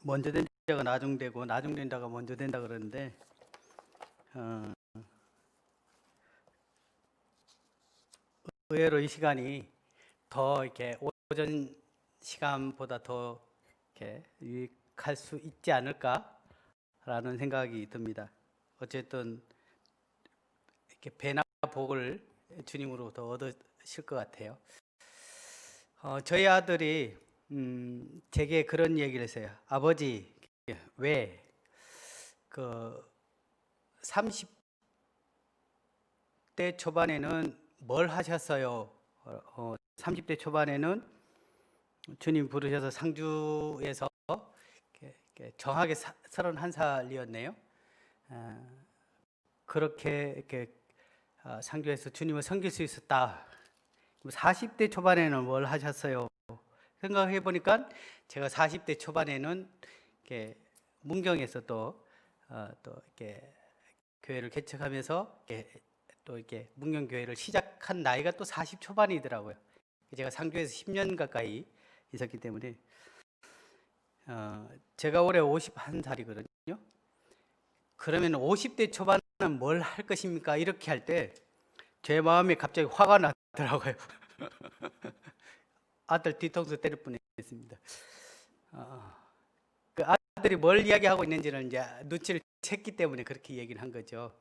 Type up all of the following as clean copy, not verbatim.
먼저 된 자가 나중되고 나중된 자가 먼저 된다 그러는데 의외로 이 시간이 더 이렇게 오전 시간보다 더 이렇게 유익할 수 있지 않을까라는 생각이 듭니다. 어쨌든 이렇게 배나 복을 주님으로부터 얻으실 것 같아요. 저희 아들이 제게 그런 얘기를 했어요. 아버지, 왜 그 30대 초반에는 뭘 하셨어요? 30대 초반에는 주님 부르셔서 상주에서 이렇게 정확하게 31살이었네요. 그렇게 이렇게 상주에서 주님을 섬길 수 있었다. 40대 초반에는 뭘 하셨어요? 생각해 보니까 제가 40대 초반에는 이렇게 문경에서 또 이렇게 교회를 개척하면서 또 이렇게 문경 교회를 시작한 나이가 또 40 초반이더라고요. 제가 상주에서 10년 가까이 있었기 때문에 제가 올해 51살이거든요. 그러면 50대 초반은 뭘 할 것입니까? 이렇게 할 때 제 마음이 갑자기 화가 나더라고요. 아들 뒤통수 때릴 뻔했습니다. 그 아들이 뭘 이야기하고 있는지를 이제 눈치를 챘기 때문에 그렇게 얘기를 한 거죠.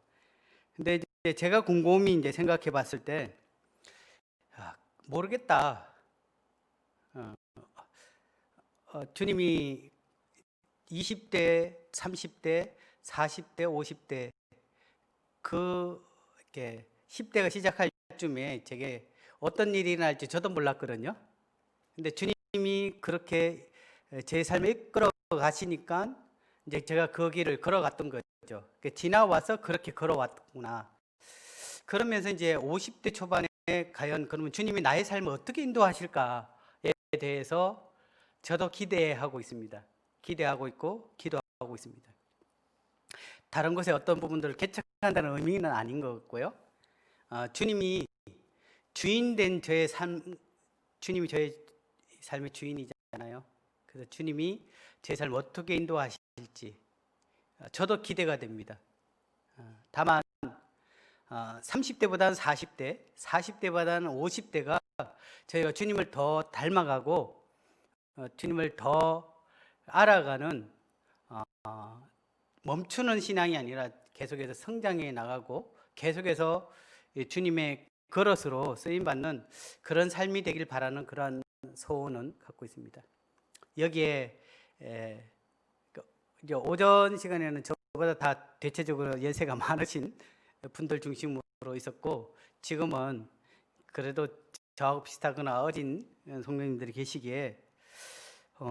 근데 이제 제가 곰곰이 이제 생각해 봤을 때 모르겠다. 주님이 20대, 30대, 40대, 50대 이렇게 10대가 시작할 쯤에 제게 어떤 일이 일어날지 저도 몰랐거든요. 근데 주님이 그렇게 제 삶을 이끌어 가시니까 이제 제가 그 길을 걸어갔던 거죠. 지나와서 그렇게 걸어왔구나. 그러면서 이제 50대 초반에 과연 그러면 주님이 나의 삶을 어떻게 인도하실까에 대해서 저도 기대하고 있습니다. 기대하고 있고 기도하고 있습니다. 다른 곳에 어떤 부분들을 개척한다는 의미는 아닌 것 같고요. 주님이 주인된 저의 삶, 주님이 저의 삶의 주인이잖아요. 그래서 주님이 제 삶을 어떻게 인도하실지 저도 기대가 됩니다. 다만 30대보다는 40대, 40대보다는 50대가 저희가 주님을 더 닮아가고 주님을 더 알아가는 멈추는 신앙이 아니라 계속해서 성장해 나가고 계속해서 주님의 그릇으로 쓰임받는 그런 삶이 되길 바라는 그러한 소원은 갖고 있습니다. 여기에 이제 오전 시간에는 저보다 다 대체적으로 연세가 많으신 분들 중심으로 있었고 지금은 그래도 저하고 비슷하거나 어린 성도님들이 계시기에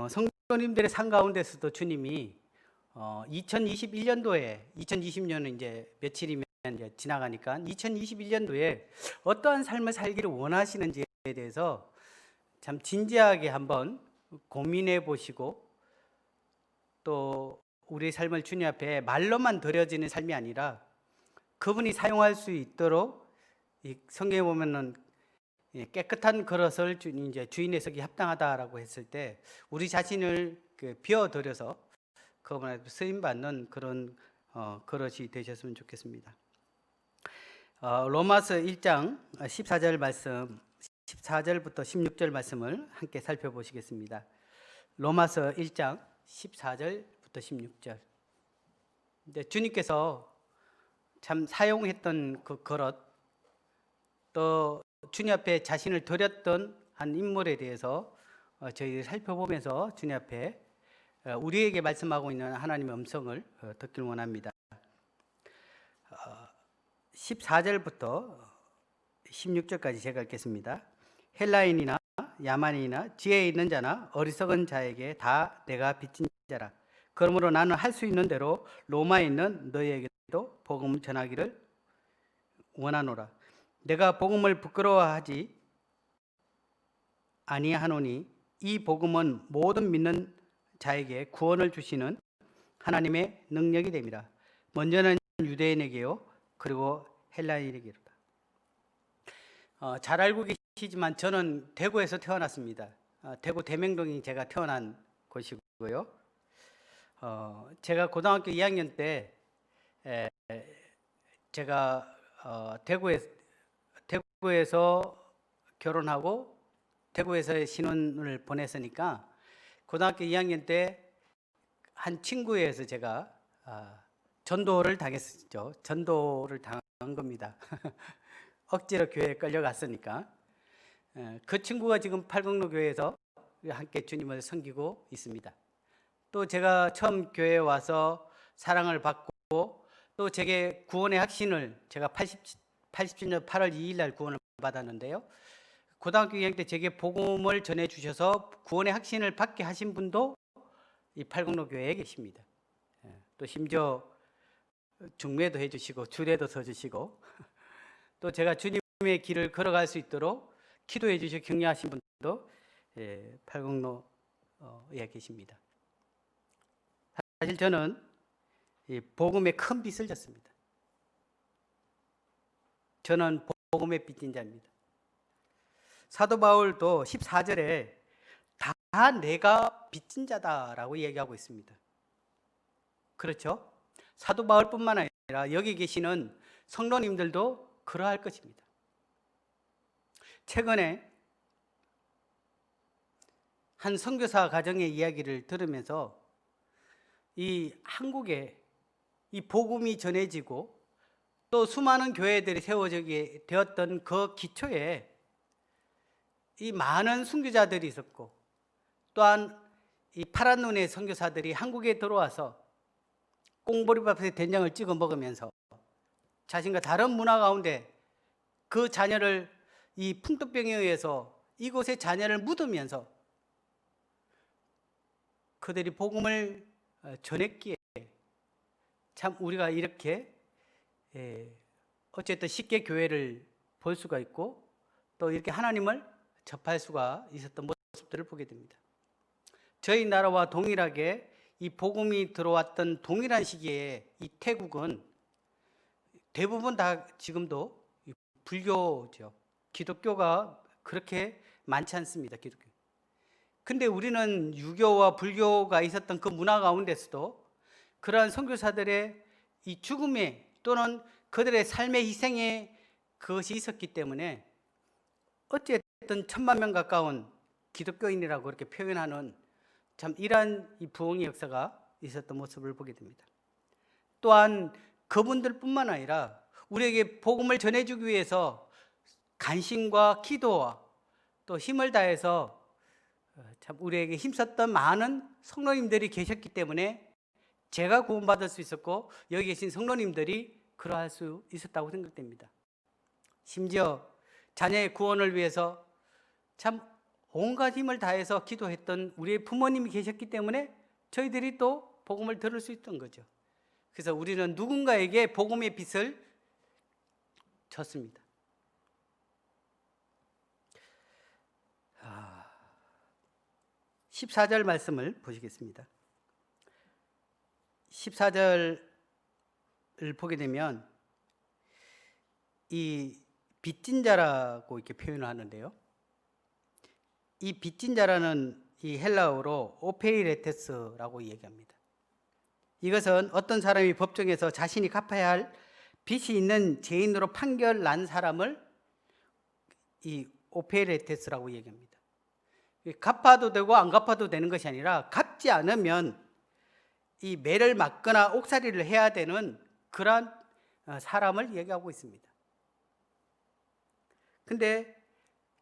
성도님들의 삶 가운데서도 주님이 2021년도에 2020년은 이제 며칠이면 이제 지나가니까 2021년도에 어떠한 삶을 살기를 원하시는지에 대해서 참 진지하게 한번 고민해 보시고 또 우리 삶을 주님 앞에 말로만 드려지는 삶이 아니라 그분이 사용할 수 있도록 이 성경에 보면은 깨끗한 그릇을 이제 주인의 석이 합당하다라고 했을 때 우리 자신을 비워드려서 그분에 쓰임 받는 그런 그릇이 되셨으면 좋겠습니다. 로마서 1장 14절 말씀, 14절부터 16절 말씀을 함께 살펴보시겠습니다. 로마서 1장 14절부터 16절. 주님께서 참 사용했던 그 그릇, 또 주님 앞에 자신을 드렸던 한 인물에 대해서 저희들이 살펴보면서 주님 앞에 우리에게 말씀하고 있는 하나님의 음성을 듣길 원합니다. 14절부터 16절까지 제가 읽겠습니다. 헬라인이나 야만인이나 지혜 있는 자나 어리석은 자에게 다 내가 빚진 자라. 그러므로 나는 할 수 있는 대로 로마에 있는 너희에게도 복음을 전하기를 원하노라. 내가 복음을 부끄러워하지 아니하노니 이 복음은 모든 믿는 자에게 구원을 주시는 하나님의 능력이 됩니다. 먼저는 유대인에게요, 그리고 헬라인에게로다. 잘 알고 계시지만 저는 대구에서 태어났습니다. 대구 대명동이 제가 태어난 곳이고요. 제가 고등학교 2학년 때 제가 대구에서 결혼하고 대구에서 신혼을 보냈으니까 고등학교 2학년 때 한 친구에 의해서 제가 전도를 당했었죠. 전도를 당한 겁니다. 억지로 교회에 끌려갔으니까. 그 친구가 지금 팔공로 교회에서 함께 주님을 섬기고 있습니다. 또 제가 처음 교회에 와서 사랑을 받고 또 제게 구원의 확신을 제가 87년 8월 2일 날 구원을 받았는데요. 고등학교 2학년 때 제게 복음을 전해 주셔서 구원의 확신을 받게 하신 분도 이 팔공로 교회에 계십니다. 또 심지어 중매도 해주시고 주례도 서주시고 또 제가 주님의 길을 걸어갈 수 있도록 기도해 주시고 격려하신 분도 팔공로에 계십니다. 사실 저는 이 복음에 큰 빚을 졌습니다. 저는 복음의 빚진 자입니다. 사도 바울도 14절에 다 내가 빚진 자다라고 얘기하고 있습니다. 그렇죠? 사도 바울뿐만 아니라 여기 계시는 성도님들도 그러할 것입니다. 최근에 한 선교사 가정의 이야기를 들으면서 이 한국에 이 복음이 전해지고 또 수많은 교회들이 세워지게 되었던 그 기초에 이 많은 순교자들이 있었고 또한 이 파란 눈의 선교사들이 한국에 들어와서 꽁보리밥에 된장을 찍어 먹으면서 자신과 다른 문화 가운데 그 자녀를 이 풍토병에 의해서 이곳에 자녀를 묻으면서 그들이 복음을 전했기에 참 우리가 이렇게 어쨌든 쉽게 교회를 볼 수가 있고 또 이렇게 하나님을 접할 수가 있었던 모습들을 보게 됩니다. 저희 나라와 동일하게 이 복음이 들어왔던 동일한 시기에 이 태국은 대부분 다 지금도 불교죠. 기독교가 그렇게 많지 않습니다. 기독교. 근데 우리는 유교와 불교가 있었던 그 문화 가운데서도 그러한 선교사들의 이 죽음에 또는 그들의 삶의 희생에 그것이 있었기 때문에 어쨌든 1000만 가까운 기독교인이라고 그렇게 표현하는 참 이러한 이 부흥의 역사가 있었던 모습을 보게 됩니다. 또한 그분들뿐만 아니라 우리에게 복음을 전해주기 위해서 간신과 기도와 또 힘을 다해서 참 우리에게 힘썼던 많은 성도님들이 계셨기 때문에 제가 구원받을 수 있었고 여기 계신 성도님들이 그러할 수 있었다고 생각됩니다. 심지어 자녀의 구원을 위해서 참 온갖 힘을 다해서 기도했던 우리의 부모님이 계셨기 때문에 저희들이 또 복음을 들을 수 있던 거죠. 그래서 우리는 누군가에게 복음의 빚을 졌습니다. 14절 말씀을 보시겠습니다. 14절을 보게 되면 이 빚진 자라고 이렇게 표현을 하는데요. 이 빚진 자라는 이 헬라어로 오페이레테스라고 얘기합니다. 이것은 어떤 사람이 법정에서 자신이 갚아야 할 빚이 있는 죄인으로 판결 난 사람을 이 오페이레테스라고 얘기합니다. 갚아도 되고 안 갚아도 되는 것이 아니라 갚지 않으면 이 매를 맞거나 옥살이를 해야 되는 그러한 사람을 얘기하고 있습니다. 근데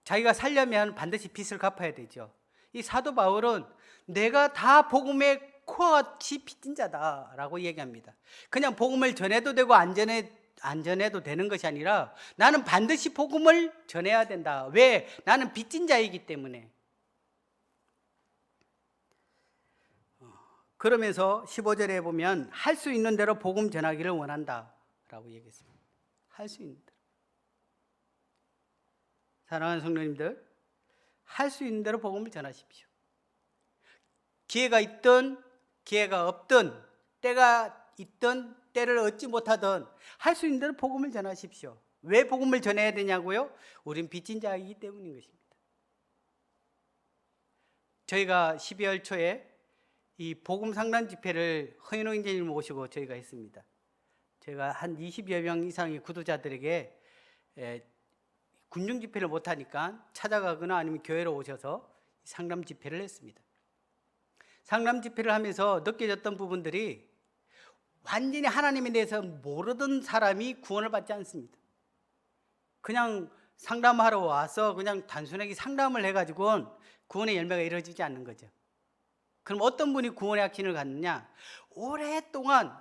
자기가 살려면 반드시 빚을 갚아야 되죠. 이 사도 바울은 내가 다 복음의 코같이 빚진 자다라고 얘기합니다. 그냥 복음을 전해도 되고 안 전해도 되는 것이 아니라 나는 반드시 복음을 전해야 된다. 왜? 나는 빚진 자이기 때문에. 그러면서 15절에 보면 할 수 있는 대로 복음 전하기를 원한다라고 얘기했습니다. 할 수 있는 대로. 사랑하는 성도님들, 할 수 있는 대로 복음을 전하십시오. 기회가 있든 기회가 없든 때가 있든 때를 얻지 못하든 할 수 있는 대로 복음을 전하십시오. 왜 복음을 전해야 되냐고요? 우린 빚진 자이기 때문인 것입니다. 저희가 12월 초에 이 복음 상담 집회를 허인호 인재님 모시고 저희가 했습니다. 제가 한 20여 명 이상의 구독자들에게 군중 집회를 못하니까 찾아가거나 아니면 교회로 오셔서 상담 집회를 했습니다. 상담 집회를 하면서 느껴졌던 부분들이 완전히 하나님에 대해서 모르던 사람이 구원을 받지 않습니다. 그냥 상담하러 와서 그냥 단순하게 상담을 해가지고는 구원의 열매가 이루어지지 않는 거죠. 그럼 어떤 분이 구원의 확신을 갖느냐? 오랫동안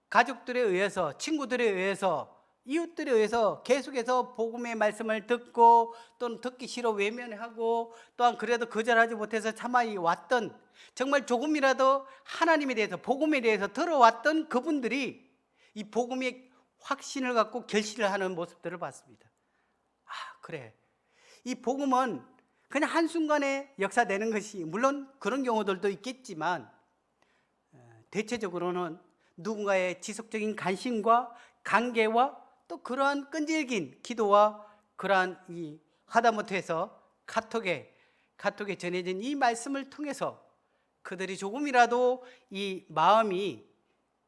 가족들에 의해서, 친구들에 의해서, 이웃들에 의해서 계속해서 복음의 말씀을 듣고 또는 듣기 싫어 외면하고 또한 그래도 거절하지 못해서 참아 왔던, 정말 조금이라도 하나님에 대해서, 복음에 대해서 들어왔던 그분들이 이 복음의 확신을 갖고 결실을 하는 모습들을 봤습니다. 아, 그래, 이 복음은 그냥 한순간에 역사되는 것이, 물론 그런 경우들도 있겠지만 대체적으로는 누군가의 지속적인 관심과 관계와 또 그러한 끈질긴 기도와 그러한 이 하다못해서 카톡에 전해진 이 말씀을 통해서 그들이 조금이라도 이 마음이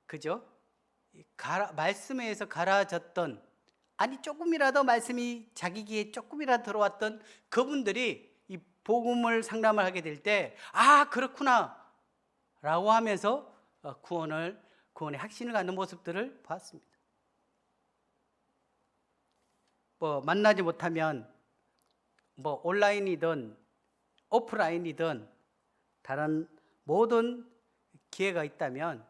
그죠? 말씀에 의해서 갈아졌던, 아니 조금이라도 말씀이 자기 귀에 조금이라도 들어왔던 그분들이 이 복음을 상담을 하게 될 때, 아 그렇구나 라고 하면서 구원의 확신을 갖는 모습들을 봤습니다. 뭐 만나지 못하면 뭐 온라인이든 오프라인이든 다른 모든 기회가 있다면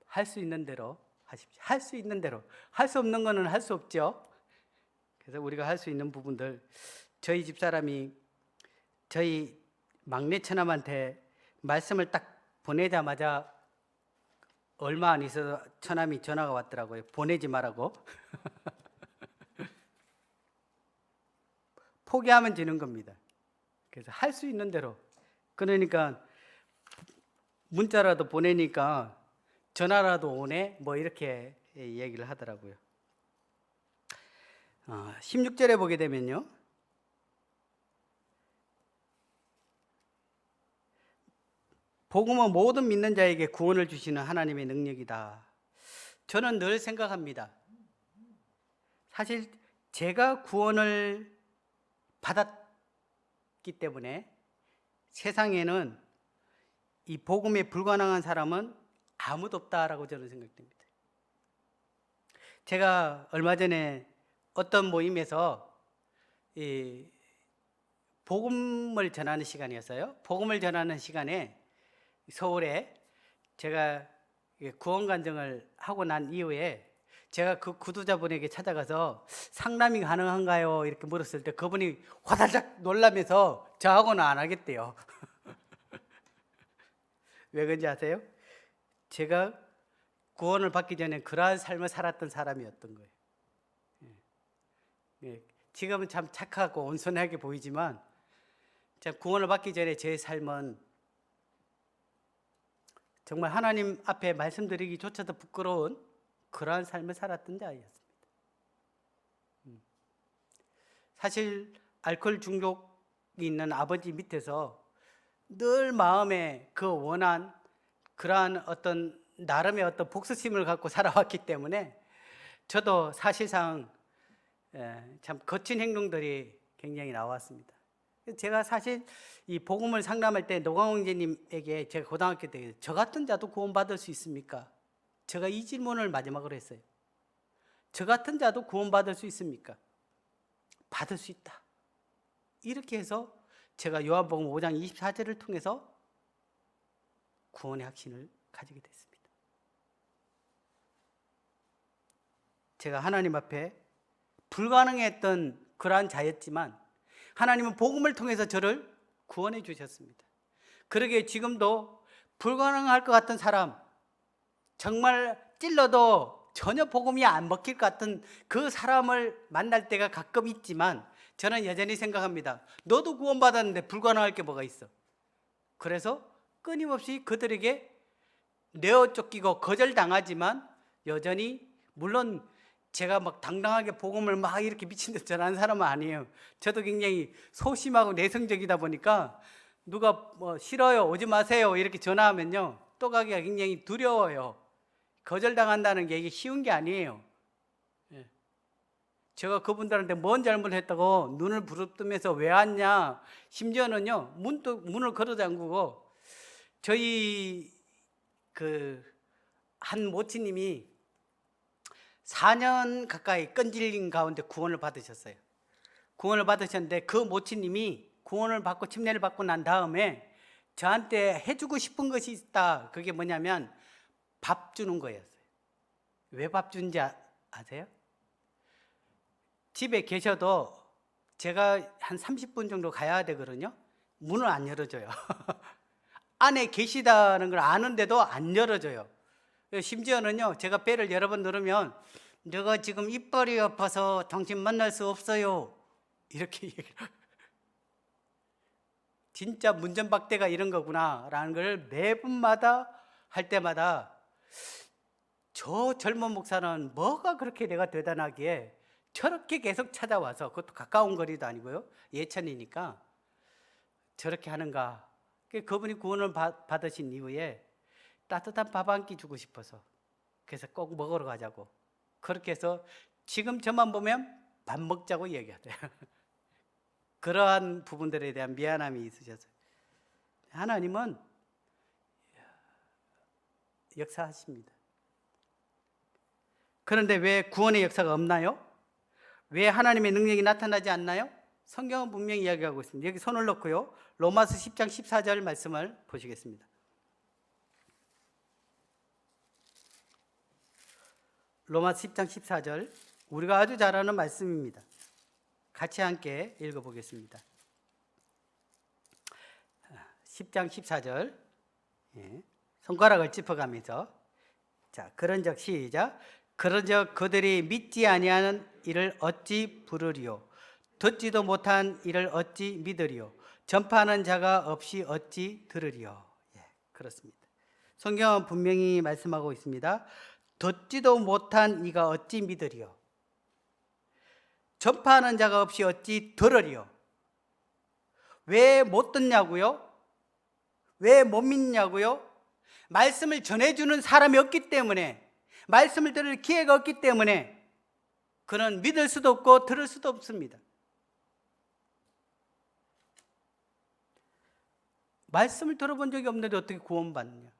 할 수 있는 대로 하십시오. 할 수 있는 대로. 할 수 없는 거는 할 수 없죠. 그래서 우리가 할 수 있는 부분들, 저희 집사람이 저희 막내 처남한테 말씀을 딱 보내자마자 얼마 안 있어서 처남이 전화가 왔더라고요. 보내지 말라고. 포기하면 지는 겁니다. 그래서 할 수 있는 대로. 그러니까 문자라도 보내니까 전화라도 오네? 뭐 이렇게 얘기를 하더라고요. 16절에 보게 되면요. 복음은 모든 믿는 자에게 구원을 주시는 하나님의 능력이다. 저는 늘 생각합니다. 사실 제가 구원을 받았기 때문에 세상에는 이 복음에 불가능한 사람은 아무도 없다라고 저는 생각됩니다. 제가 얼마 전에 어떤 모임에서 이 복음을 전하는 시간이었어요. 복음을 전하는 시간에 서울에 제가 구원 간증을 하고 난 이후에 제가 그 구두자분에게 찾아가서 상담이 가능한가요? 이렇게 물었을 때 그분이 화들짝 놀라면서 저하고는 안 하겠대요. 왜 그런지 아세요? 제가 구원을 받기 전에 그러한 삶을 살았던 사람이었던 거예요. 지금은 참 착하고 온순하게 보이지만 구원을 받기 전에 제 삶은 정말 하나님 앞에 말씀드리기조차도 부끄러운 그러한 삶을 살았던 자였습니다. 사실 알코올 중독이 있는 아버지 밑에서 늘 마음에 그 원한 그러한 어떤 나름의 어떤 복수심을 갖고 살아왔기 때문에 저도 사실상 참 거친 행동들이 굉장히 나왔습니다. 제가 사실 이 복음을 상담할 때 노광홍제님에게 제가 고등학교 때 저 같은 자도 구원받을 수 있습니까? 제가 이 질문을 마지막으로 했어요. 저 같은 자도 구원받을 수 있습니까? 받을 수 있다. 이렇게 해서 제가 요한복음 5장 24절을 통해서 구원의 확신을 가지게 됐습니다. 제가 하나님 앞에 불가능했던 그러한 자였지만 하나님은 복음을 통해서 저를 구원해 주셨습니다. 그러기에 지금도 불가능할 것 같은 사람, 정말 찔러도 전혀 복음이 안 먹힐 것 같은 그 사람을 만날 때가 가끔 있지만 저는 여전히 생각합니다. 너도 구원받았는데 불가능할 게 뭐가 있어? 그래서 끊임없이 그들에게 내어 쫓기고 거절당하지만 여전히, 물론 제가 막 당당하게 복음을 막 이렇게 미친 듯 전하는 사람은 아니에요. 저도 굉장히 소심하고 내성적이다 보니까 누가 뭐 싫어요, 오지 마세요 이렇게 전화하면요, 또 가기가 굉장히 두려워요. 거절당한다는 게 이게 쉬운 게 아니에요. 예. 제가 그분들한테 뭔 잘못했다고 눈을 부릅뜨면서 왜 왔냐, 심지어는요 문을 걸어 잠그고, 저희 그 한 모치님이 4년 가까이 끈질긴 가운데 구원을 받으셨어요. 구원을 받으셨는데 그 모치님이 구원을 받고 침례를 받고 난 다음에 저한테 해주고 싶은 것이 있다. 그게 뭐냐면 밥 주는 거였어요. 왜 밥 주는지 아세요? 집에 계셔도 제가 한 30분 정도 가야 되거든요. 문을 안 열어줘요. 안에 계시다는 걸 아는데도 안 열어줘요. 심지어는요, 제가 배를 여러 번 누르면 내가 지금 이빨이 아파서 당신 만날 수 없어요 이렇게 얘기를. 진짜 문전박대가 이런 거구나라는 걸 매번마다 할 때마다 저 젊은 목사는 뭐가 그렇게 내가 대단하기에 저렇게 계속 찾아와서, 그것도 가까운 거리도 아니고요, 예천이니까 저렇게 하는가. 그분이 구원을 받으신 이후에 따뜻한 밥 한 끼 주고 싶어서, 그래서 꼭 먹으러 가자고, 그렇게 해서 지금 저만 보면 밥 먹자고 얘기하대요. 그러한 부분들에 대한 미안함이 있으셔서 하나님은 역사하십니다. 그런데 왜 구원의 역사가 없나요? 왜 하나님의 능력이 나타나지 않나요? 성경은 분명히 이야기하고 있습니다. 여기 손을 놓고요, 로마서 10장 14절 말씀을 보시겠습니다. 로마서 10장 14절, 우리가 아주 잘 아는 말씀입니다. 같이 함께 읽어보겠습니다. 10장 14절, 손가락을 짚어가면서, 자, 그런즉 시작. 그런즉 그들이 믿지 아니하는 이를 어찌 부르리요? 듣지도 못한 이를 어찌 믿으리요? 전파하는 자가 없이 어찌 들으리요? 그렇습니다. 성경은 분명히 말씀하고 있습니다. 듣지도 못한 이가 어찌 믿으리요? 전파하는 자가 없이 어찌 들으리요? 왜 못 듣냐고요? 왜 못 믿냐고요? 말씀을 전해주는 사람이 없기 때문에, 말씀을 들을 기회가 없기 때문에 그는 믿을 수도 없고 들을 수도 없습니다. 말씀을 들어본 적이 없는데 어떻게 구원받느냐?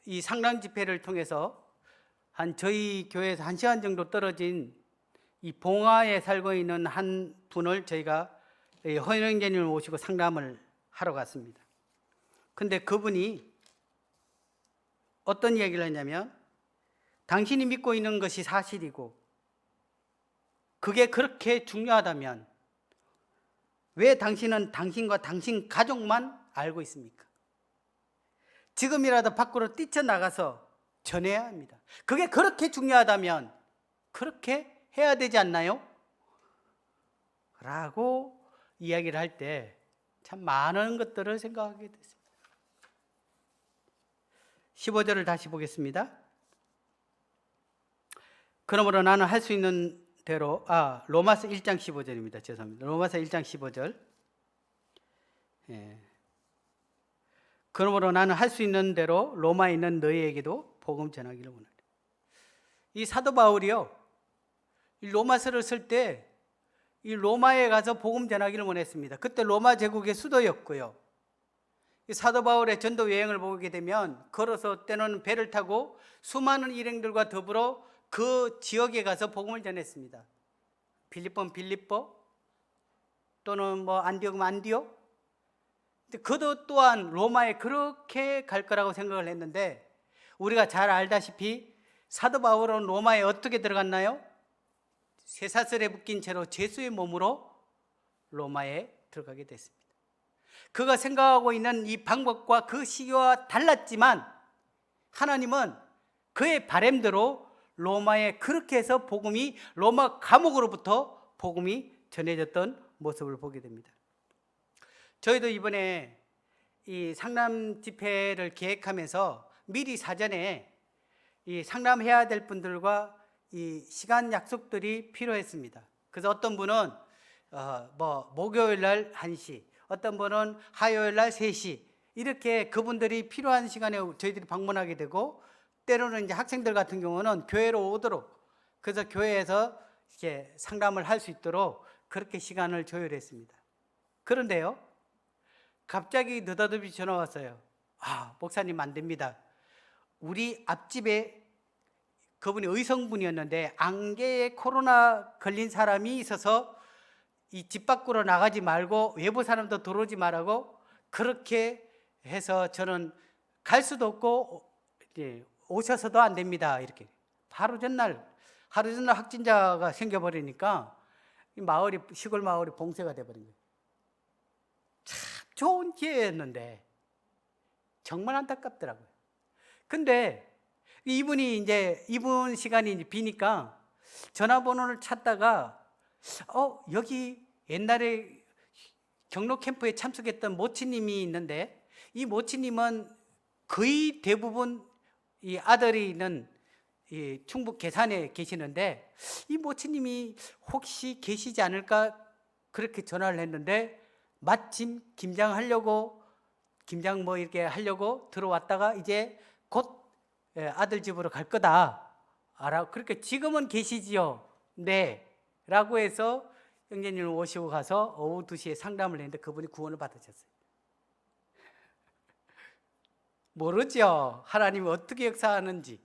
이 상람 집회를 통해서 저희 교회에서 1시간 정도 떨어진 이 봉화에 살고 있는 한 분을 저희가 허영재님을 모시고 상담을 하러 갔습니다. 근데 그분이 어떤 이야기를 했냐면, 당신이 믿고 있는 것이 사실이고 그게 그렇게 중요하다면 왜 당신은 당신과 당신 가족만 알고 있습니까? 지금이라도 밖으로 뛰쳐나가서 전해야 합니다. 그게 그렇게 중요하다면 그렇게 해야 되지 않나요? 라고 이야기를 할 때 참 많은 것들을 생각하게 됐습니다. 15절을 다시 보겠습니다. 그러므로 나는 할 수 있는 대로, 로마서 1장 15절입니다. 죄송합니다. 로마서 1장 15절. 그러므로 나는 할 수 있는 대로 로마에 있는 너희에게도 복음 전하기를 원하리. 이 사도 바울이요, 이 로마서를 쓸 때 이 로마에 가서 복음 전하기를 원했습니다. 그때 로마 제국의 수도였고요. 이 사도 바울의 전도 여행을 보게 되면 걸어서, 때로는 배를 타고 수많은 일행들과 더불어 그 지역에 가서 복음을 전했습니다. 빌립보는 빌립보, 또는 안디옥은 안디옥. 그도 또한 로마에 그렇게 갈 거라고 생각을 했는데, 우리가 잘 알다시피 사도 바울은 로마에 어떻게 들어갔나요? 쇠사슬에 묶인 채로 죄수의 몸으로 로마에 들어가게 됐습니다. 그가 생각하고 있는 이 방법과 그 시기와 달랐지만 하나님은 그의 바램대로 로마에 그렇게 해서 복음이, 로마 감옥으로부터 복음이 전해졌던 모습을 보게 됩니다. 저희도 이번에 이 상담 집회를 계획하면서 미리 사전에 이 상담해야 될 분들과 이 시간 약속들이 필요했습니다. 그래서 어떤 분은 뭐 목요일 날 1시, 어떤 분은 화요일 날 3시, 이렇게 그분들이 필요한 시간에 저희들이 방문하게 되고, 때로는 이제 학생들 같은 경우는 교회로 오도록, 그래서 교회에서 이렇게 상담을 할 수 있도록 그렇게 시간을 조율했습니다. 그런데요, 갑자기 느닷없이 전화 왔어요. 목사님 안 됩니다. 우리 앞집에, 그분이 의성분이었는데 안개에 코로나 걸린 사람이 있어서 이 집 밖으로 나가지 말고 외부 사람도 들어오지 말라고, 그렇게 해서 저는 갈 수도 없고 오셔서도 안 됩니다. 이렇게 하루 전날 확진자가 생겨버리니까 이 마을이, 시골 마을이 봉쇄가 돼버린 거예요. 참 좋은 기회였는데 정말 안타깝더라고요. 근데 이분 시간이 이제 비니까 전화번호를 찾다가 여기 옛날에 경로 캠프에 참석했던 모치님이 있는데, 이 모치님은 거의 대부분 이 아들이 있는 이 충북 괴산에 계시는데, 이 모치님이 혹시 계시지 않을까 그렇게 전화를 했는데, 마침 김장 뭐 이렇게 하려고 들어왔다가 이제 곧 아들 집으로 갈 거다. 그렇게 지금은 계시지요? 네. 라고 해서 형제님을 모시고 가서 오후 2시에 상담을 했는데 그분이 구원을 받으셨어요. 모르죠. 하나님이 어떻게 역사하는지.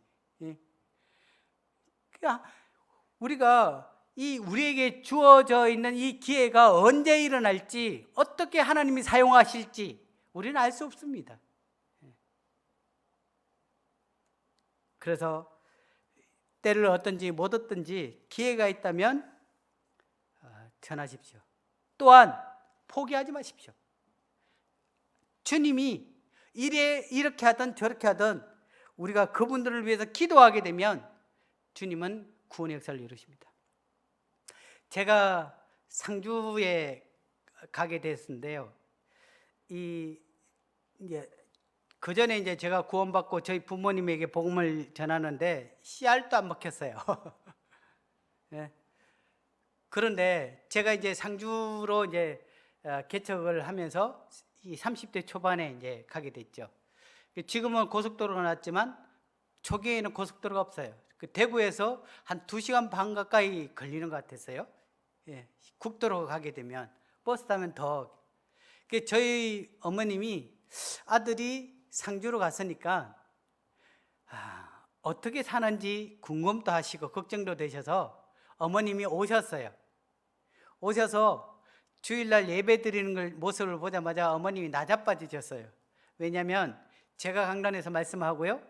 그러니까 우리가 우리에게 주어져 있는 이 기회가 언제 일어날지, 어떻게 하나님이 사용하실지 우리는 알 수 없습니다. 그래서 때를 얻든지 못 얻든지 기회가 있다면 전하십시오. 또한 포기하지 마십시오. 주님이 이렇게 하든 저렇게 하든 우리가 그분들을 위해서 기도하게 되면 주님은 구원의 역사를 이루십니다. 제가 상주에 가게 됐는데요. 그 전에 이제 제가 구원받고 저희 부모님에게 복음을 전하는데 씨알도 안 먹혔어요. 네. 그런데 제가 이제 상주로 이제 개척을 하면서 이 30대 초반에 이제 가게 됐죠. 지금은 고속도로가 났지만 초기에는 고속도로가 없어요. 대구에서 한 2시간 반 가까이 걸리는 것 같았어요. 국도로 가게 되면 버스 타면 더. 저희 어머님이 아들이 상주로 갔으니까 어떻게 사는지 궁금도 하시고 걱정도 되셔서 어머님이 오셨어요. 오셔서 주일날 예배 드리는 모습을 보자마자 어머님이 나자빠지셨어요. 왜냐하면 제가 강단에서 말씀하고요,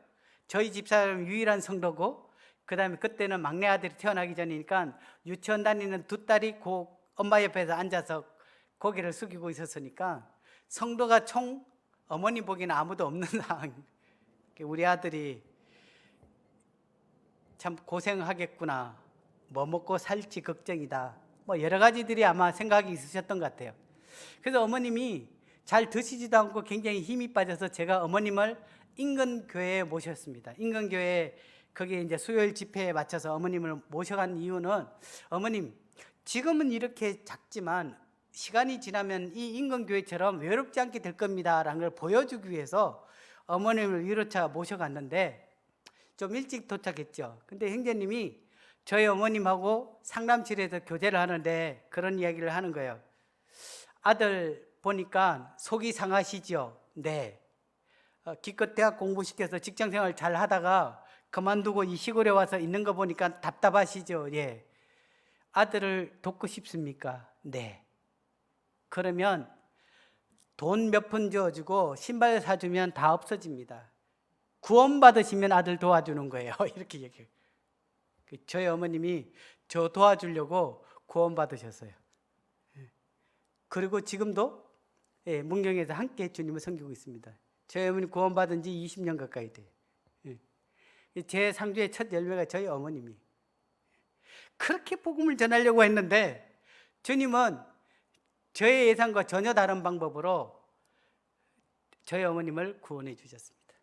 저희 집사람 유일한 성도고, 그 다음에 그때는 막내 아들이 태어나기 전이니까 유치원 다니는 두 딸이 엄마 옆에서 앉아서 고개를 숙이고 있었으니까 성도가 총 어머니 보기에는 아무도 없는 상황. 우리 아들이 참 고생하겠구나, 뭐 먹고 살지 걱정이다, 뭐 여러 가지들이 아마 생각이 있으셨던 것 같아요. 그래서 어머님이 잘 드시지도 않고 굉장히 힘이 빠져서 제가 어머님을 인근교회에 모셨습니다. 인근교회, 거기에 이제 수요일 집회에 맞춰서 어머님을 모셔간 이유는, 어머님 지금은 이렇게 작지만 시간이 지나면 이 인근교회처럼 외롭지 않게 될 겁니다 라는 걸 보여주기 위해서 어머님을 1호차 모셔갔는데 좀 일찍 도착했죠. 근데 형제님이 저희 어머님하고 상담실에서 교제를 하는데 그런 이야기를 하는 거예요. 아들 보니까 속이 상하시죠? 네. 기껏 대학 공부시켜서 직장생활 잘 하다가 그만두고 이 시골에 와서 있는 거 보니까 답답하시죠? 예. 아들을 돕고 싶습니까? 네. 그러면 돈 몇 푼 주어주고 신발 사주면 다 없어집니다. 구원 받으시면 아들 도와주는 거예요. 이렇게 얘기해요. 저희 어머님이 저 도와주려고 구원 받으셨어요. 그리고 지금도 문경에서 함께 주님을 섬기고 있습니다. 저희 어머니 구원 받은 지 20년 가까이 돼요. 제 상주의 첫 열매가 저희 어머님이. 그렇게 복음을 전하려고 했는데 주님은 저의 예상과 전혀 다른 방법으로 저희 어머님을 구원해 주셨습니다.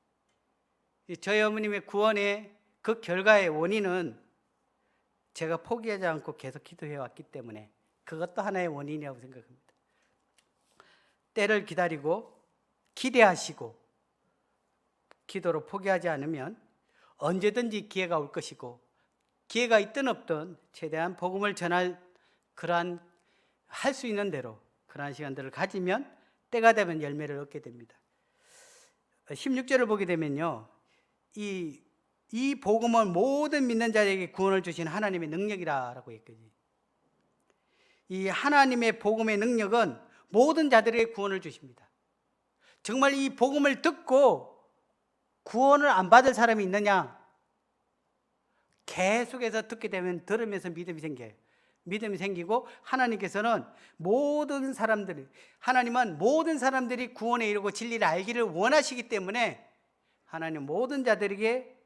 저희 어머님의 구원의 그 결과의 원인은 제가 포기하지 않고 계속 기도해 왔기 때문에 그것도 하나의 원인이라고 생각합니다. 때를 기다리고 기대하시고 기도로 포기하지 않으면 언제든지 기회가 올 것이고, 기회가 있든 없든 최대한 복음을 전할 그러한 할 수 있는 대로 그러한 시간들을 가지면 때가 되면 열매를 얻게 됩니다. 16절을 보게 되면요, 이 복음은 모든 믿는 자에게 구원을 주신 하나님의 능력이라고 했거든요. 이 하나님의 복음의 능력은 모든 자들에게 구원을 주십니다. 정말 이 복음을 듣고 구원을 안 받을 사람이 있느냐? 계속해서 듣게 되면 들으면서 믿음이 생겨요. 믿음이 생기고 하나님께서는 하나님은 모든 사람들이 구원에 이르고 진리를 알기를 원하시기 때문에 하나님 모든 자들에게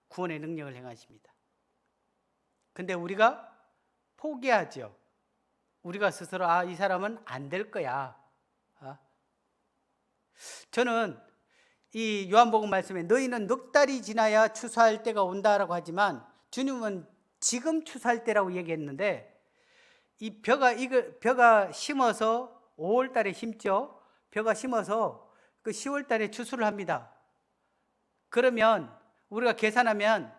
구원의 능력을 행하십니다. 근데 우리가 포기하죠. 우리가 스스로 이 사람은 안 될 거야. 저는 이 요한복음 말씀에 너희는 넉 달이 지나야 추수할 때가 온다라고 하지만 주님은 지금 추수할 때라고 얘기했는데, 이 벼가 심어서 5월 달에 심죠. 벼가 심어서 그 10월 달에 추수를 합니다. 그러면 우리가 계산하면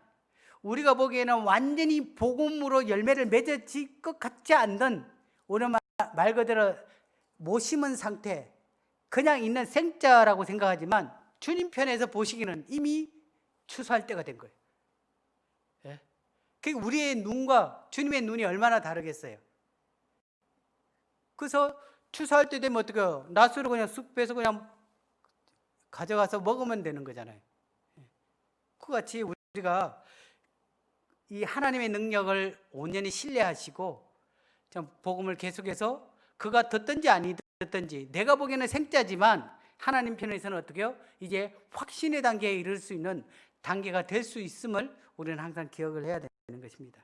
우리가 보기에는 완전히 복음으로 열매를 맺어질 것 같지 않는, 우리 말 그대로 못 심은 상태, 그냥 있는 생자라고 생각하지만 주님 편에서 보시기는 이미 추수할 때가 된 거예요. 그게 우리의 눈과 주님의 눈이 얼마나 다르겠어요. 그래서 추수할 때 되면 어떻게 해요? 낫으로 그냥 쑥 빼서 그냥 가져가서 먹으면 되는 거잖아요. 그같이 우리가 이 하나님의 능력을 온전히 신뢰하시고 복음을 계속해서 그가 듣든지 안 듣든지, 내가 보기에는 생짜지만 하나님 편에서는 어떻게 해요? 이제 확신의 단계에 이를 수 있는 단계가 될 수 있음을 우리는 항상 기억을 해야 되는 것입니다.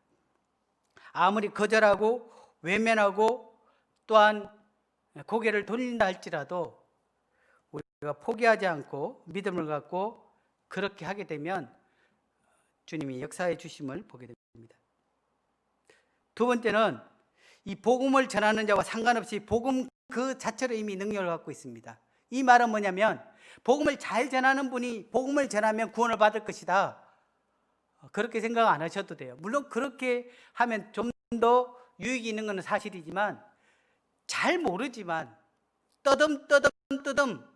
아무리 거절하고 외면하고 또한 고개를 돌린다 할지라도 우리가 포기하지 않고 믿음을 갖고 그렇게 하게 되면 주님이 역사해 주심을 보게 됩니다. 두 번째는 이 복음을 전하는 자와 상관없이 복음 그 자체로 이미 능력을 갖고 있습니다. 이 말은 뭐냐면 복음을 잘 전하는 분이 복음을 전하면 구원을 받을 것이다, 그렇게 생각 안 하셔도 돼요. 물론 그렇게 하면 좀 더 유익이 있는 것은 사실이지만, 잘 모르지만 떠듬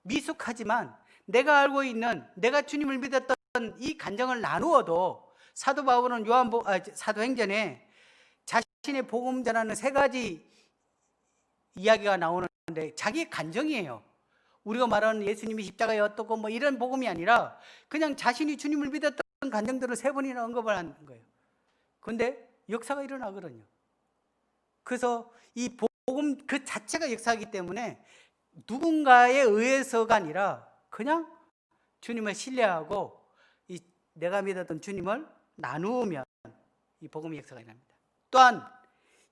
미숙하지만 내가 알고 있는, 내가 주님을 믿었던 이 간정을 나누어도, 사도 바울은 사도행전에 자신의 복음 전하는 3가지 이야기가 나오는데 자기 간정이에요. 우리가 말하는 예수님이 십자가에 어떻고 뭐 이런 복음이 아니라 그냥 자신이 주님을 믿었던 간정들을 3번이나 언급을 하는 거예요. 그런데 역사가 일어나거든요. 그래서 이 복음 그 자체가 역사이기 때문에 누군가에 의해서가 아니라 그냥 주님을 신뢰하고 내가 믿었던 주님을 나누면 이 복음의 역사가 일어납니다. 또한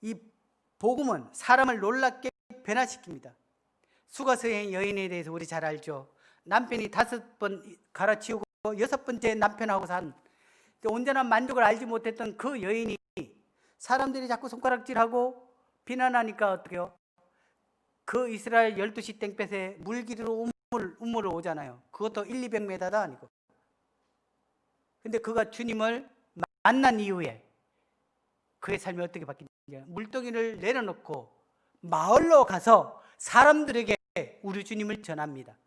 이 복음은 사람을 놀랍게 변화시킵니다. 수가서의 여인에 대해서 우리 잘 알죠. 남편이 5번 갈아치우고 6번째 남편하고 산 온전한 만족을 알지 못했던 그 여인이 사람들이 자꾸 손가락질하고 비난하니까 어떻게 해요? 그 이스라엘 12시 땡볕에 물길으로 우물을 오잖아요. 그것도 100-200m도 아니고. 근데 그가 주님을 만난 이후에 그의 삶이 어떻게 바뀌냐? 물동이를 내려놓고 마을로 가서 사람들에게 우리 주님을 전합니다.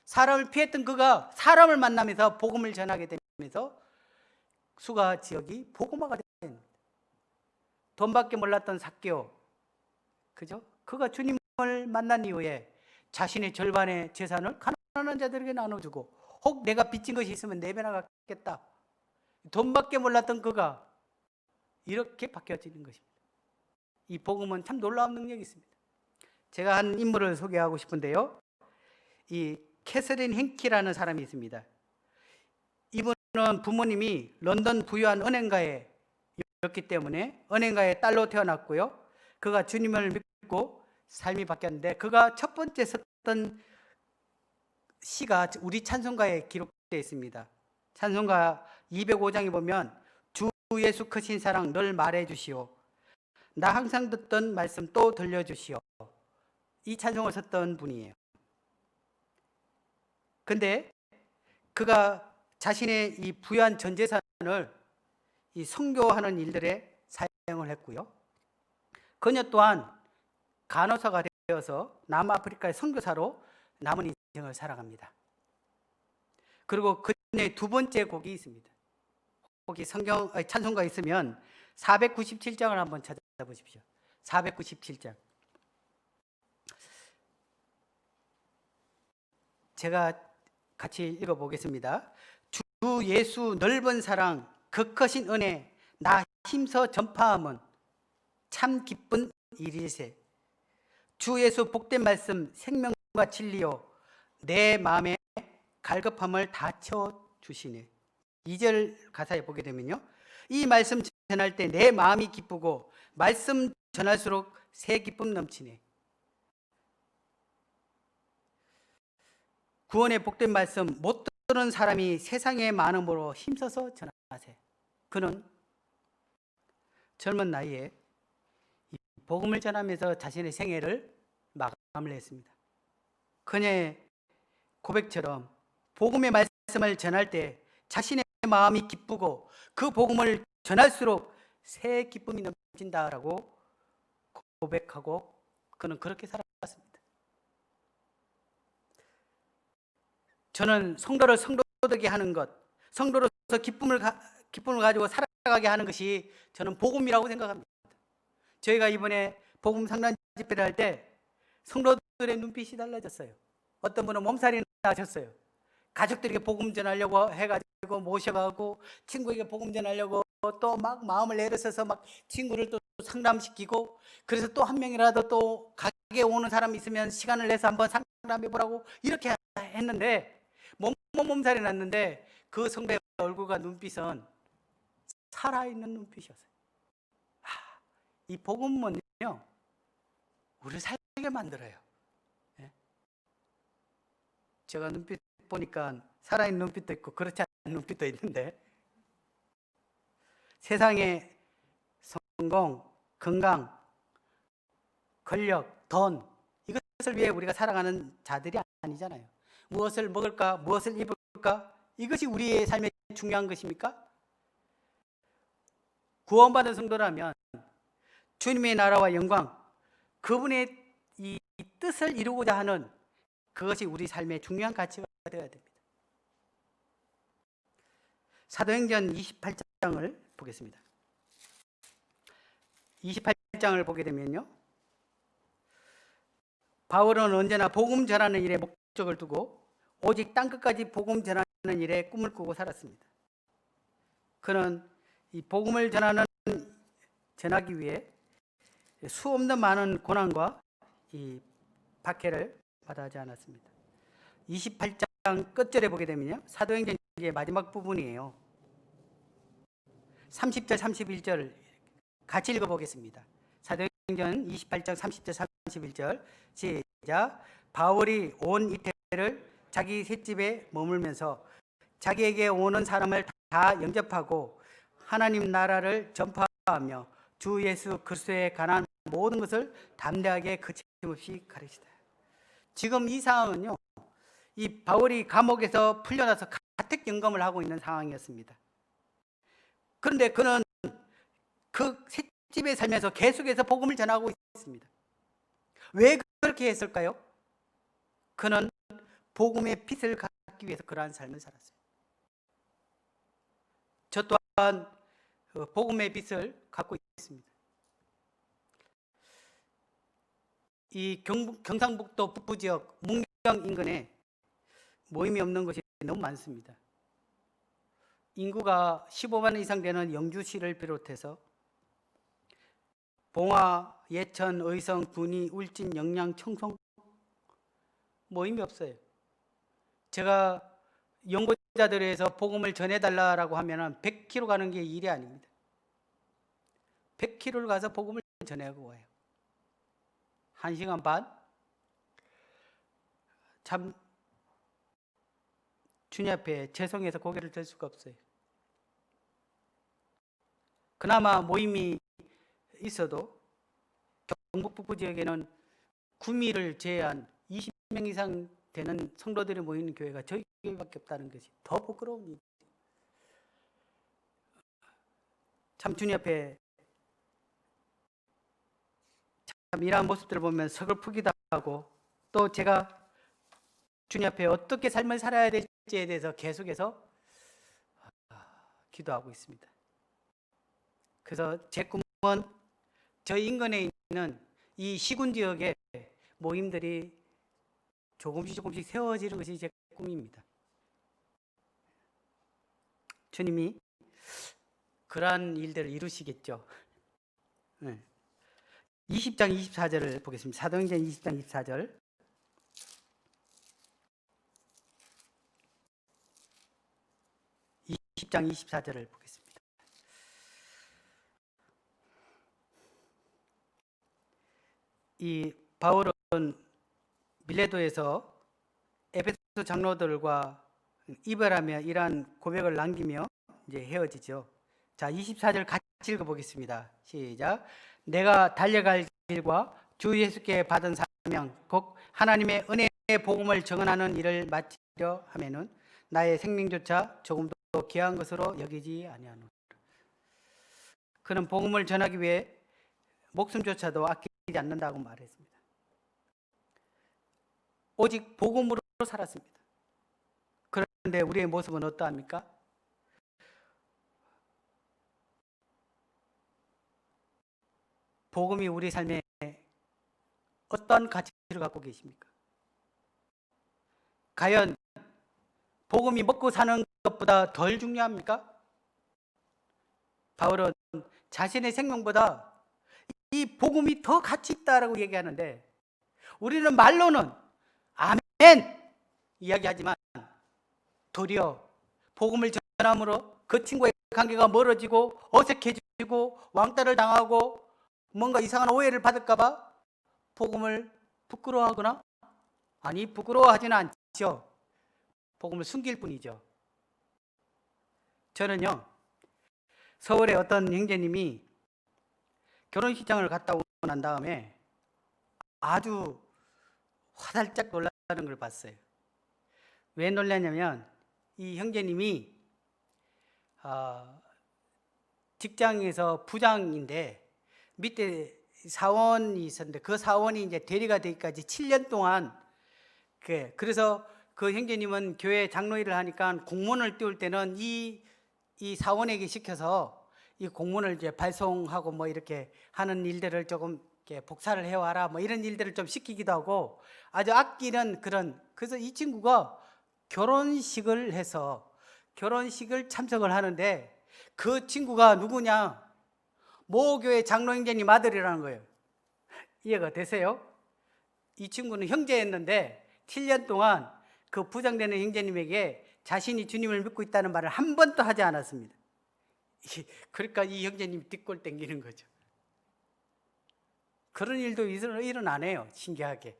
사람을 피했던 그가 사람을 만나면서 복음을 전하게 되면서 수가 지역이 복음화가 됩니다. 돈밖에 몰랐던 삭개오, 그죠? 그가 주님을 만난 이후에 자신의 절반의 재산을 가난한 자들에게 나눠주고, 혹 내가 빚진 것이 있으면 내배나갔겠다, 돈밖에 몰랐던 그가 이렇게 바뀌어지는 것입니다. 이 복음은 참 놀라운 능력이 있습니다. 제가 한 인물을 소개하고 싶은데요, 이 캐서린 행키라는 사람이 있습니다. 이분은 부모님이 런던 부유한 은행가였기 때문에 은행가의 딸로 태어났고요, 그가 주님을 믿고 삶이 바뀌었는데, 그가 첫 번째 썼던 시가 우리 찬송가에 기록되어 있습니다. 찬송가 205장에 보면 주 예수 크신 사랑 늘 말해 주시오, 나 항상 듣던 말씀 또 들려주시오. 이 찬송을 썼던 분이에요. 근데 그가 자신의 이 부유한 전 재산을 이 선교하는 일들에 사용을 했고요. 그녀 또한 간호사가 되어서 남아프리카의 선교사로 남은 인생을 살아갑니다. 그리고 그녀의 두 번째 곡이 있습니다. 혹시 찬송가 있으면 497장을 한번 찾아보십시오. 497장. 제가 같이 읽어보겠습니다. 주 예수 넓은 사랑 극커신 은혜 나 힘써 전파함은 참 기쁜 일일세. 주 예수 복된 말씀 생명과 진리요 내 마음에 갈급함을 다 채워주시네. 2절 가사에 보게 되면요, 이 말씀 전할 때 내 마음이 기쁘고 말씀 전할수록 새 기쁨 넘치네. 구원의 복된 말씀 못 들은 사람이 세상에 많음으로 힘써서 전하세. 그는 젊은 나이에 복음을 전하면서 자신의 생애를 마감을 했습니다. 그녀의 고백처럼 복음의 말씀을 전할 때 자신의 마음이 기쁘고 그 복음을 전할수록 새 기쁨이 넘친다라고 고백하고 그는 그렇게 살아갔습니다. 저는 성도를 성도되게 하는 것, 성도로서 기쁨을 가지고 살아가게 하는 것이 저는 복음이라고 생각합니다. 저희가 이번에 복음 상단 집회를 할 때 성도들의 눈빛이 달라졌어요. 어떤 분은 몸살이 나셨어요. 가족들에게 복음 전하려고 해가지고 모셔가고 친구에게 복음 전하려고 또 막 마음을 내려서서 막 친구를 또 상담시키고, 그래서 또 한 명이라도 또 가게에 오는 사람이 있으면 시간을 내서 한번 상담해보라고 이렇게 했는데 몸살이 났는데 그 성도의 얼굴과 눈빛은 살아있는 눈빛이었어요. 이 복음은요, 우리를 살게 만들어요. 예? 제가 눈빛 보니까 살아있는 눈빛도 있고 그렇지 않은 눈빛도 있는데, 세상에 성공, 건강, 권력, 돈 이것을 위해 우리가 살아가는 자들이 아니잖아요. 무엇을 먹을까, 무엇을 입을까, 이것이 우리의 삶에 중요한 것입니까? 구원받은 성도라면 주님의 나라와 영광, 그분의 이 뜻을 이루고자 하는 그것이 우리 삶의 중요한 가치가 되어야 됩니다. 사도행전 28장을 보겠습니다. 28장을 보게 되면요, 바울은 언제나 복음 전하는 일에 목적을 두고 오직 땅끝까지 복음 전하는 일에 꿈을 꾸고 살았습니다. 그는 이 복음을 전하기 위해 수없는 많은 고난과 이 박해를 받아 하지 않았습니다. 28장 끝절에 보게 되면요, 사도행전의 마지막 부분이에요. 30절 31절 같이 읽어보겠습니다. 사도행전 28장 30절 31절 시작. 바울이 온 이태를 자기 셋집에 머물면서 자기에게 오는 사람을 다 영접하고 하나님 나라를 전파하며 주 예수 그리스도에 관한 모든 것을 담대하게 거침없이 가르치다. 지금 이 상황은요, 이 바울이 감옥에서 풀려나서 가택 연금을 하고 있는 상황이었습니다. 그런데 그는 그 셋집에 살면서 계속해서 복음을 전하고 있습니다. 왜 그렇게 했을까요? 그는 복음의 빛을 갖기 위해서 그러한 삶을 살았어요. 저 또한 복음의 빛을 갖고 있습니다. 이 경상북도 북부 지역 문경 인근에 모임이 없는 곳이 너무 많습니다. 인구가 15만 이상 되는 영주시를 비롯해서 봉화, 예천, 의성, 군위, 울진, 영양, 청송 모임이 없어요. 제가 연구자들에서 복음을 전해달라고 하면 100km 가는 게 일이 아닙니다. 100km를 가서 복음을 전하고 와요. 1시간 반? 참 주님 앞에 죄송해서 고개를 들 수가 없어요. 그나마 모임이 있어도 경북 북부 지역에는 구미를 제외한 20명 이상 되는 성도들이 모이는 교회가 저희 교회밖에 없다는 것이 더 부끄러운 일이죠. 참 주님 앞에 참 이러한 모습들을 보면 서글프기도 하고, 또 제가 주님 앞에 어떻게 삶을 살아야 될지에 대해서 계속해서 기도하고 있습니다. 그래서 제 꿈은 저희 인근에 있는 이 시군 지역에 모임들이 조금씩 세워지는 것이 제 꿈입니다. 주님이 그러한 일들을 이루시겠죠. 20장 24절을 보겠습니다. 사도행전 20장 24절. 장 24절을 보겠습니다. 이 바울은 밀레도에서 에베소 장로들과 이별하며 이러한 고백을 남기며 이제 헤어지죠. 자, 24절 같이 읽어보겠습니다. 시작. 내가 달려갈 길과 주 예수께 받은 사명, 곧 하나님의 은혜의 복음을 증언하는 일을 마치려 하면은 나의 생명조차 조금도 귀한 것으로 여기지 아니하노라. 그는 복음을 전하기 위해 목숨조차도 아끼지 않는다고 말했습니다. 오직 복음으로 살았습니다. 그런데 우리의 모습은 어떠합니까? 복음이 우리 삶에 어떤 가치를 갖고 계십니까? 과연 복음이 먹고 사는 것보다 덜 중요합니까? 바울은 자신의 생명보다 이 복음이 더 가치 있다라고 얘기하는데, 우리는 말로는 아멘 이야기하지만 도리어 복음을 전함으로 그 친구의 관계가 멀어지고 어색해지고 왕따를 당하고 뭔가 이상한 오해를 받을까봐 복음을 부끄러워하거나, 아니 부끄러워하지는 않죠. 복음을 숨길 뿐이죠. 저는요, 서울의 어떤 형제님이 결혼식장을 갔다 오고 난 다음에 아주 화들짝 놀라는 걸 봤어요. 왜 놀랐냐면, 이 형제님이 직장에서 부장인데 밑에 사원이 있었는데, 그 사원이 이제 대리가 되기까지 7년 동안, 그래서 그 형제님은 교회 장로 일을 하니까 공문을 띄울 때는 이 사원에게 시켜서 이 공문을 이제 발송하고 뭐 이렇게 하는 일들을 조금 이렇게 복사를 해와라 뭐 이런 일들을 좀 시키기도 하고 아주 아끼는 그런. 그래서 이 친구가 결혼식을 해서 결혼식을 참석을 하는데, 그 친구가 누구냐? 모 교회 장로 형제님 아들이라는 거예요. 이해가 되세요? 이 친구는 형제였는데 7년 동안 그 부장되는 형제님에게 자신이 주님을 믿고 있다는 말을 한 번도 하지 않았습니다. 그러니까 이 형제님이 뒷골 땡기는 거죠. 그런 일도 일어나네요. 신기하게.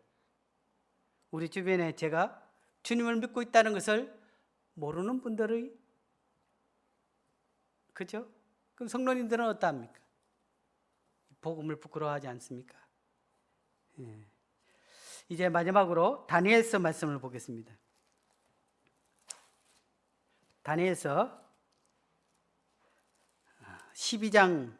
우리 주변에 제가 주님을 믿고 있다는 것을 모르는 분들의, 그죠? 그럼 성도님들은 어떠합니까? 복음을 부끄러워하지 않습니까? 이제 마지막으로 다니엘서 말씀을 보겠습니다. 다니엘서 12장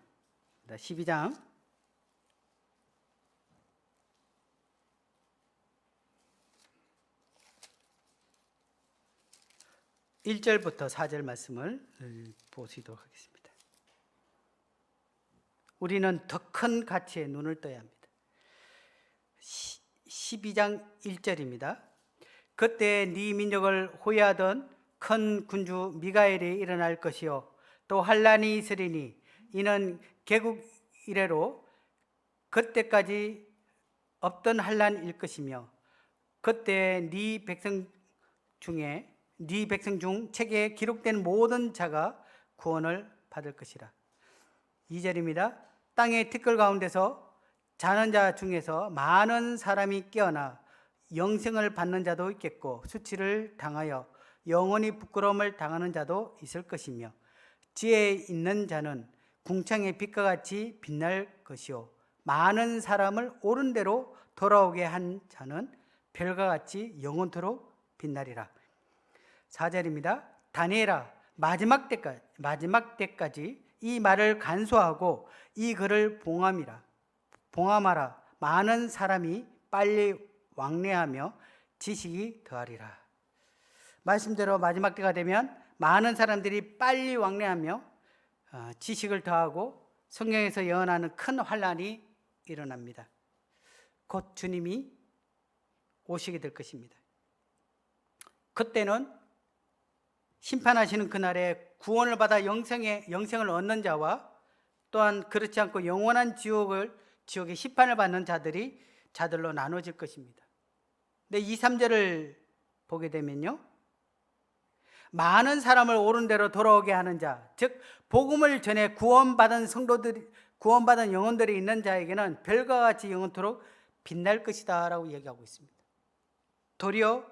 1절부터 4절 말씀을 보시도록 하겠습니다. 우리는 더 큰 가치에 눈을 떠야 합니다. 12장 1절입니다. 그때 네 민족을 호위하던 큰 군주 미가엘이 일어날 것이요 또 환란이 있으리니 이는 개국 이래로 그때까지 없던 환란일 것이며 그때 네 백성 중 책에 기록된 모든 자가 구원을 받을 것이라. 2절입니다. 땅의 티끌 가운데서 자는 자 중에서 많은 사람이 깨어나 영생을 받는 자도 있겠고 수치를 당하여 영원히 부끄러움을 당하는 자도 있을 것이며 지혜 있는 자는 궁창의 빛과 같이 빛날 것이요 많은 사람을 옳은 대로 돌아오게 한 자는 별과 같이 영원토록 빛나리라. 4절입니다. 다니엘아, 마지막 때까지 이 말을 간수하고 이 글을 봉함하라. 많은 사람이 빨리 왕래하며 지식이 더하리라. 말씀대로 마지막 때가 되면 많은 사람들이 빨리 왕래하며 지식을 더하고 성경에서 예언하는 큰 환란이 일어납니다. 곧 주님이 오시게 될 것입니다. 그때는 심판하시는 그날에 구원을 받아 영생을 얻는 자와 또한 그렇지 않고 영원한 지옥의 심판을 받는 자들로 나눠질 것입니다. 근데 2, 3절을 보게 되면요, 많은 사람을 옳은 대로 돌아오게 하는 자, 즉 복음을 전해 구원받은 영혼들이 있는 자에게는 별과 같이 영원토록 빛날 것이다 라고 얘기하고 있습니다. 도리어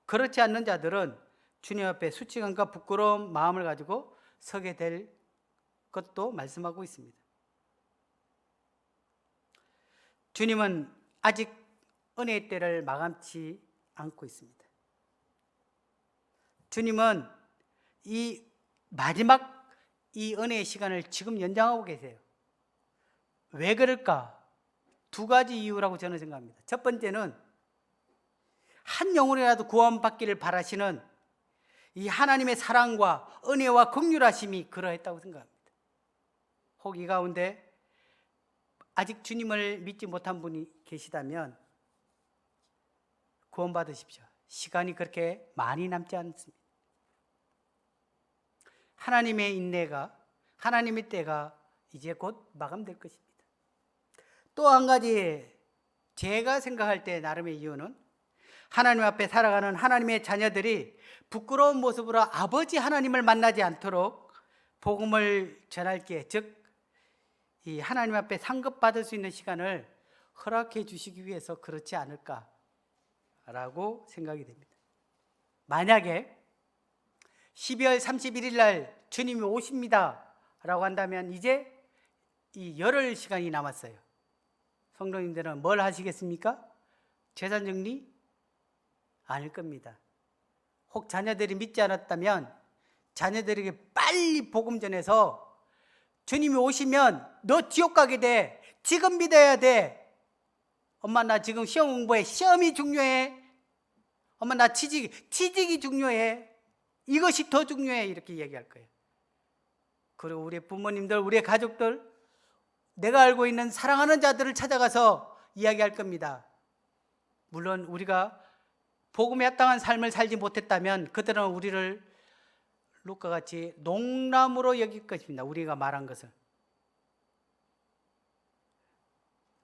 그렇지 않는 자들은 주님 앞에 수치감과 부끄러운 마음을 가지고 서게 될 것도 말씀하고 있습니다. 주님은 아직 은혜의 때를 마감치 않고 있습니다. 주님은 이 마지막 이 은혜의 시간을 지금 연장하고 계세요. 왜 그럴까? 2가지 이유라고 저는 생각합니다. 첫 번째는 한 영혼이라도 구원받기를 바라시는 이 하나님의 사랑과 은혜와 긍휼하심이 그러했다고 생각합니다. 혹 이 가운데 아직 주님을 믿지 못한 분이 계시다면 구원받으십시오. 시간이 그렇게 많이 남지 않습니다. 하나님의 인내가, 하나님의 때가 이제 곧 마감될 것입니다. 또 한 가지 제가 생각할 때 나름의 이유는 하나님 앞에 살아가는 하나님의 자녀들이 부끄러운 모습으로 아버지 하나님을 만나지 않도록 복음을 전할 때, 즉 이 하나님 앞에 상급받을 수 있는 시간을 허락해 주시기 위해서 그렇지 않을까라고 생각이 됩니다. 만약에 12월 31일 날 주님이 오십니다 라고 한다면 이제 이 열흘 시간이 남았어요. 성도님들은 뭘 하시겠습니까? 재산 정리? 아닐 겁니다. 혹 자녀들이 믿지 않았다면 자녀들에게 빨리 복음 전해서 주님이 오시면 너 지옥 가게 돼. 지금 믿어야 돼. 엄마 나 지금 시험 공부해. 시험이 중요해. 엄마 나 취직이 중요해. 이것이 더 중요해. 이렇게 얘기할 거예요. 그리고 우리 부모님들, 우리 가족들, 내가 알고 있는 사랑하는 자들을 찾아가서 이야기할 겁니다. 물론 우리가 복음에 합당한 삶을 살지 못했다면 그들은 우리를 룻과같이 농람으로 여길 것입니다. 우리가 말한 것을.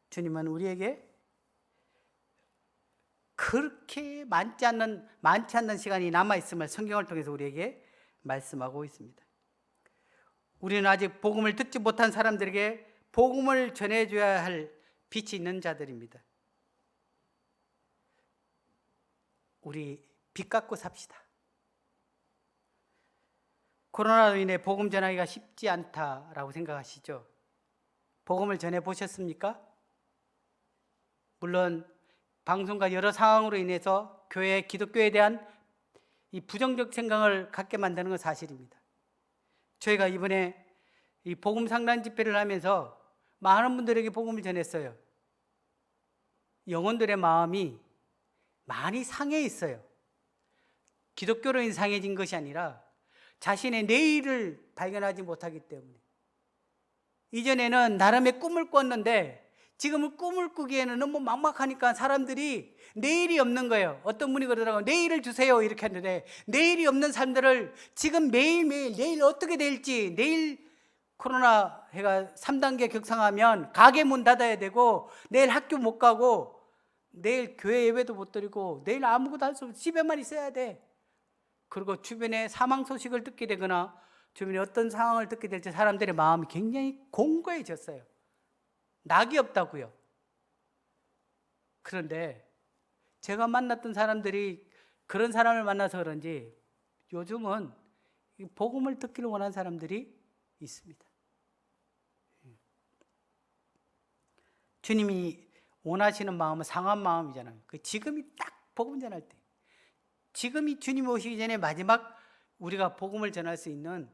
주님은 우리에게 그렇게 많지 않는 시간이 남아있음을 성경을 통해서 우리에게 말씀하고 있습니다. 우리는 아직 복음을 듣지 못한 사람들에게 복음을 전해줘야 할 빛이 있는 자들입니다. 우리 빛 갖고 삽시다. 코로나로 인해 복음 전하기가 쉽지 않다라고 생각하시죠? 복음을 전해 보셨습니까? 물론 방송과 여러 상황으로 인해서 기독교에 대한 이 부정적 생각을 갖게 만드는 건 사실입니다. 저희가 이번에 이 복음 상단 집회를 하면서 많은 분들에게 복음을 전했어요. 영혼들의 마음이 많이 상해 있어요. 기독교로 인해 상해진 것이 아니라 자신의 내일을 발견하지 못하기 때문에. 이전에는 나름의 꿈을 꿨는데 지금은 꿈을 꾸기에는 너무 막막하니까 사람들이 내일이 없는 거예요. 어떤 분이 그러더라고요. 내일을 주세요 이렇게 했는데 내일이 없는 삶들을 지금 매일매일 내일 어떻게 될지, 내일 코로나 해가 3단계 격상하면 가게 문 닫아야 되고 내일 학교 못 가고 내일 교회 예배도 못 드리고 내일 아무것도 할 수 없어. 집에만 있어야 돼. 그리고 주변에 사망 소식을 듣게 되거나 주변에 어떤 상황을 듣게 될지 사람들의 마음이 굉장히 공고해졌어요. 낙이 없다고요. 그런데 제가 만났던 사람들이 그런 사람을 만나서 그런지 요즘은 복음을 듣기를 원하는 사람들이 있습니다. 주님이 원하시는 마음은 상한 마음이잖아요. 그 지금이 딱 복음 전할 때, 지금이 주님 오시기 전에 마지막 우리가 복음을 전할 수 있는,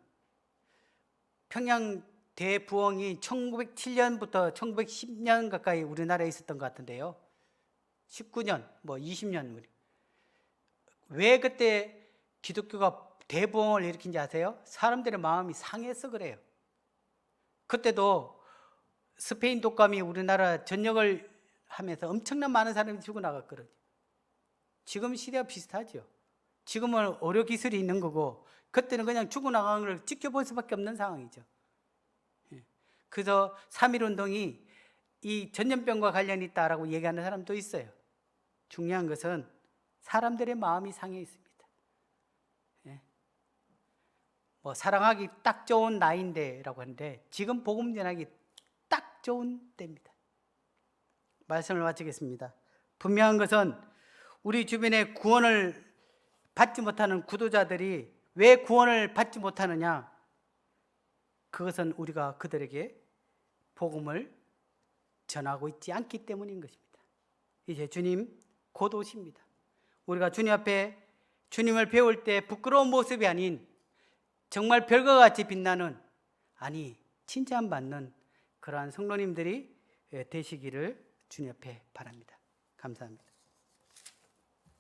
평양 대부흥이 1907년부터 1910년 가까이 우리나라에 있었던 것 같은데요. 19년, 뭐 20년. 왜 그때 기독교가 대부흥을 일으킨지 아세요? 사람들의 마음이 상해서 그래요. 그때도 스페인 독감이 우리나라 전역을 하면서 엄청난 많은 사람이 죽어나갔거든요. 지금 시대와 비슷하죠. 지금은 의료기술이 있는 거고, 그때는 그냥 죽어나가는 걸 지켜볼 수밖에 없는 상황이죠. 그래서 3.1운동이 이 전염병과 관련이 있다라고 얘기하는 사람도 있어요. 중요한 것은 사람들의 마음이 상해 있습니다. 뭐 사랑하기 딱 좋은 나이인데 라고 하는데, 지금 복음 전하기 딱 좋은 때입니다. 말씀을 마치겠습니다. 분명한 것은 우리 주변에 구원을 받지 못하는 구도자들이 왜 구원을 받지 못하느냐, 그것은 우리가 그들에게 복음을 전하고 있지 않기 때문인 것입니다. 이제 주님 곧 오십니다. 우리가 주님 앞에 주님을 배울 때 부끄러운 모습이 아닌 정말 별과 같이 빛나는, 아니 칭찬받는 그러한 성도님들이 되시기를 주님 앞에 바랍니다. 감사합니다.